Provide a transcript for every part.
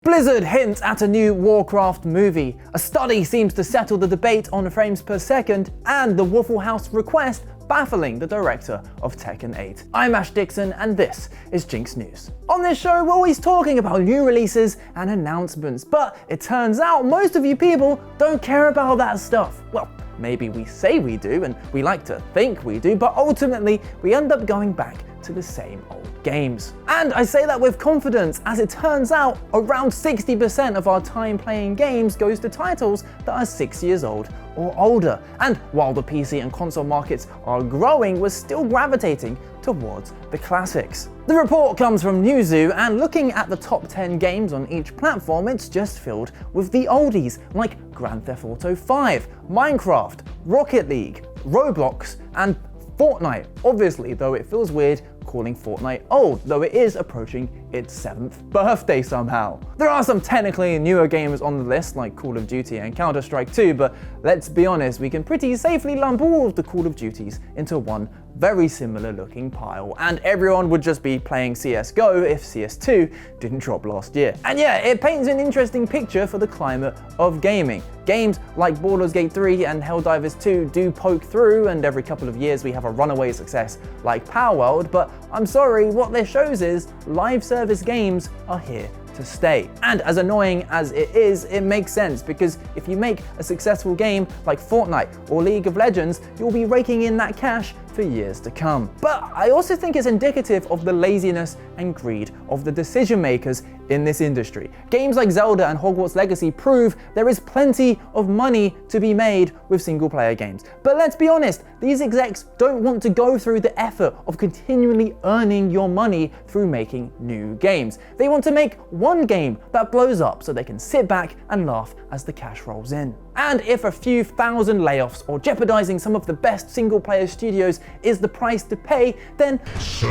Blizzard hints at a new Warcraft movie. A study seems to settle the debate on frames per second, and the Waffle House request baffling the director of Tekken 8. I'm Ash Dixon, and this is Jinx News. On this show, we're always talking about new releases and announcements, but it turns out most of you people don't care about that stuff. Well, maybe we say we do, and we like to think we do, but ultimately we end up going back to the same old games. And I say that with confidence, as it turns out around 60% of our time playing games goes to titles that are 6 years old or older. And while the PC and console markets are growing, we're still gravitating towards the classics. The report comes from Newzoo, and looking at the top 10 games on each platform, it's just filled with the oldies like Grand Theft Auto 5, Minecraft, Rocket League, Roblox, and Fortnite. Obviously, though, it feels weird calling Fortnite old, though it is approaching its 7th birthday somehow. There are some technically newer games on the list like Call of Duty and Counter-Strike 2, but let's be honest, we can pretty safely lump all of the Call of Duties into one very similar looking pile, and everyone would just be playing CSGO if CS2 didn't drop last year. And yeah, it paints an interesting picture for the climate of gaming. Games like Baldur's Gate 3 and Helldivers 2 do poke through, and every couple of years we have a runaway success like Palworld, but I'm sorry, what this shows is live service games are here to stay. And as annoying as it is, it makes sense, because if you make a successful game like Fortnite or League of Legends, you'll be raking in that cash for years to come. But I also think it's indicative of the laziness and greed of the decision makers in this industry. Games like Zelda and Hogwarts Legacy prove there is plenty of money to be made with single player games. But let's be honest, these execs don't want to go through the effort of continually earning your money through making new games. They want to make one game that blows up so they can sit back and laugh as the cash rolls in. And if a few thousand layoffs or jeopardizing some of the best single player studios is the price to pay, then so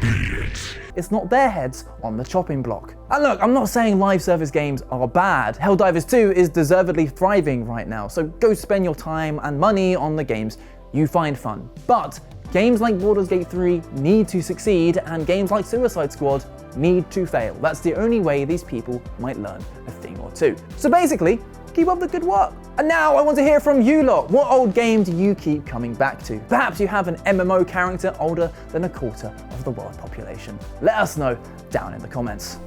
be it. It's not their heads on the chopping block. And look, I'm not saying live service games are bad. Helldivers 2 is deservedly thriving right now, so go spend your time and money on the games you find fun. But games like Baldur's Gate 3 need to succeed, and games like Suicide Squad need to fail. That's the only way these people might learn a thing or two. So basically, keep up the good work. And now I want to hear from you lot. What old game do you keep coming back to? Perhaps you have an MMO character older than a quarter of the world population. Let us know down in the comments.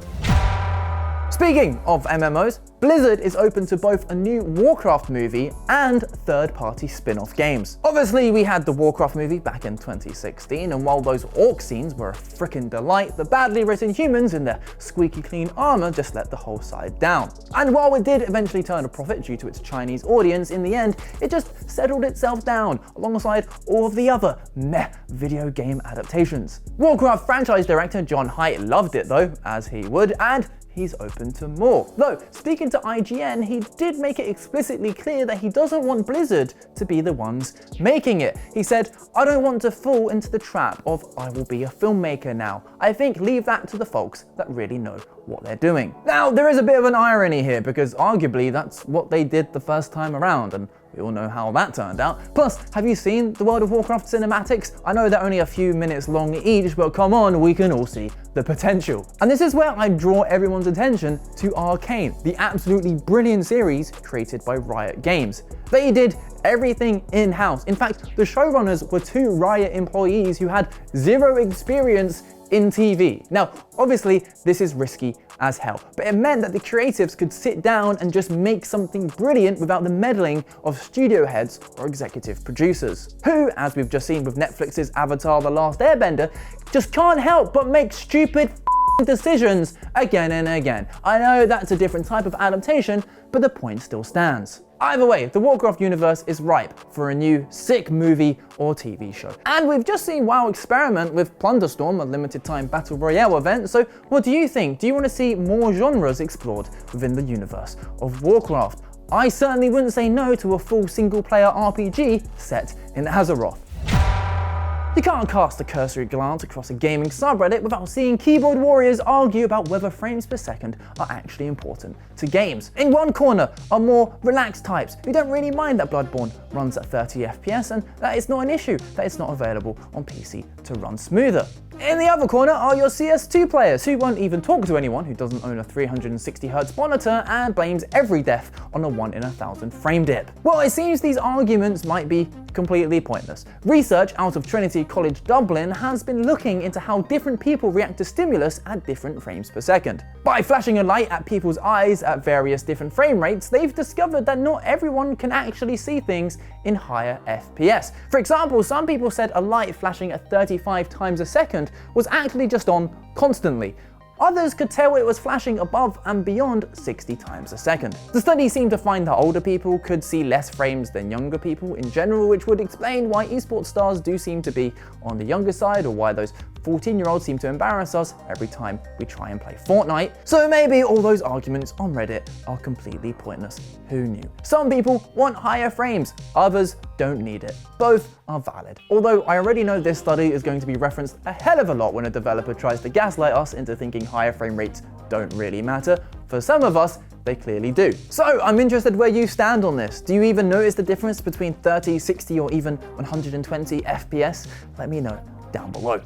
Speaking of MMOs, Blizzard is open to both a new Warcraft movie and third-party spin-off games. Obviously, we had the Warcraft movie back in 2016, and while those orc scenes were a frickin' delight, the badly written humans in their squeaky clean armor just let the whole side down. And while it did eventually turn a profit due to its Chinese audience, in the end, it just settled itself down alongside all of the other meh video game adaptations. Warcraft franchise director John Haidt loved it though, as he would, and he's open to more. Though, speaking to IGN, he did make it explicitly clear that he doesn't want Blizzard to be the ones making it. He said, "I don't want to fall into the trap of I will be a filmmaker now. I think leave that to the folks that really know what they're doing." Now, there is a bit of an irony here, because arguably that's what they did the first time around, and we all know how that turned out. Plus, have you seen the World of Warcraft cinematics? I know they're only a few minutes long each, but come on, we can all see the potential. And this is where I draw everyone's attention to Arcane, the absolutely brilliant series created by Riot Games. They did everything in-house. In fact, the showrunners were 2 Riot employees who had 0 experience in TV. Now, obviously, this is risky as hell, but it meant that the creatives could sit down and just make something brilliant without the meddling of studio heads or executive producers, who, as we've just seen with Netflix's Avatar: The Last Airbender, just can't help but make stupid decisions again and again. I know that's a different type of adaptation, but the point still stands. Either way, the Warcraft universe is ripe for a new sick movie or TV show. And we've just seen WoW experiment with Plunderstorm, a limited time battle royale event, so what do you think? Do you want to see more genres explored within the universe of Warcraft? I certainly wouldn't say no to a full single player RPG set in Azeroth. You can't cast a cursory glance across a gaming subreddit without seeing keyboard warriors argue about whether frames per second are actually important to games. In one corner are more relaxed types who don't really mind that Bloodborne runs at 30 FPS and that it's not an issue that it's not available on PC to run smoother. In the other corner are your CS2 players who won't even talk to anyone who doesn't own a 360Hz monitor and blames every death on a 1 in 1,000 frame dip. Well, it seems these arguments might be completely pointless. Research out of Trinity College Dublin has been looking into how different people react to stimulus at different frames per second. By flashing a light at people's eyes at various different frame rates, they've discovered that not everyone can actually see things in higher FPS. For example, some people said a light flashing at 35 times a second was actually just on constantly. Others could tell it was flashing above and beyond 60 times a second. The study seemed to find that older people could see less frames than younger people in general, which would explain why esports stars do seem to be on the younger side, or why those 14-year-olds seem to embarrass us every time we try and play Fortnite. So maybe all those arguments on Reddit are completely pointless. Who knew? Some people want higher frames, others don't need it. Both are valid. Although I already know this study is going to be referenced a hell of a lot when a developer tries to gaslight us into thinking higher frame rates don't really matter. For some of us, they clearly do. So I'm interested where you stand on this. Do you even notice the difference between 30, 60, or even 120 FPS? Let me know down below.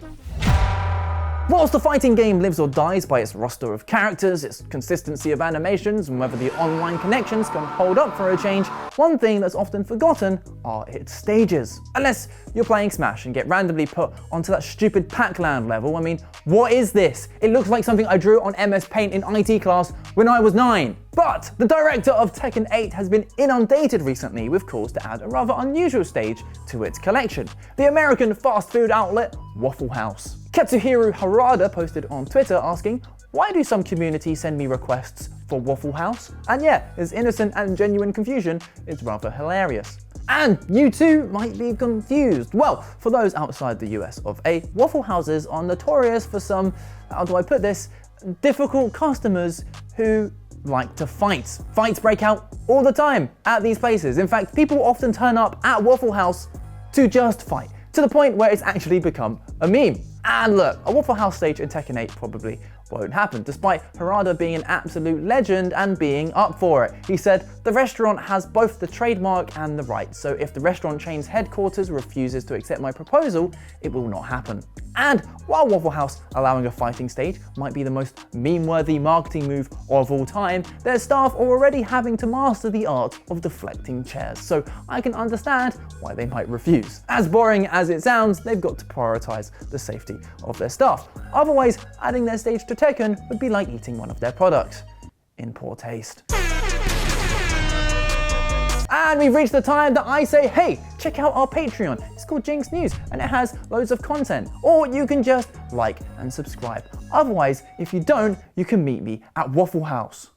Whilst the fighting game lives or dies by its roster of characters, its consistency of animations, and whether the online connections can hold up for a change, one thing that's often forgotten are its stages. Unless you're playing Smash and get randomly put onto that stupid Pac-Land level, I mean, what is this? It looks like something I drew on MS Paint in IT class when I was 9. But the director of Tekken 8 has been inundated recently with calls to add a rather unusual stage to its collection. The American fast food outlet Waffle House. Katsuhiro Harada posted on Twitter asking, "Why do some communities send me requests for Waffle House?" And yeah, his innocent and genuine confusion is rather hilarious. And you too might be confused. Well, for those outside the US of A, Waffle Houses are notorious for some, how do I put this, difficult customers who like to fight. Fights break out all the time at these places. In fact, people often turn up at Waffle House to just fight, to the point where it's actually become a meme. And look, a Waffle House stage in Tekken 8 probably won't happen, despite Harada being an absolute legend and being up for it. He said, "The restaurant has both the trademark and the right, so if the restaurant chain's headquarters refuses to accept my proposal, it will not happen." And while Waffle House allowing a fighting stage might be the most meme-worthy marketing move of all time, their staff are already having to master the art of deflecting chairs, so I can understand why they might refuse. As boring as it sounds, they've got to prioritize the safety of their staff. Otherwise, adding their stage to Tekken would be like eating one of their products in poor taste. And we've reached the time that I say, hey, check out our Patreon. It's called Jinx News and it has loads of content. Or you can just like and subscribe. Otherwise, if you don't, you can meet me at Waffle House.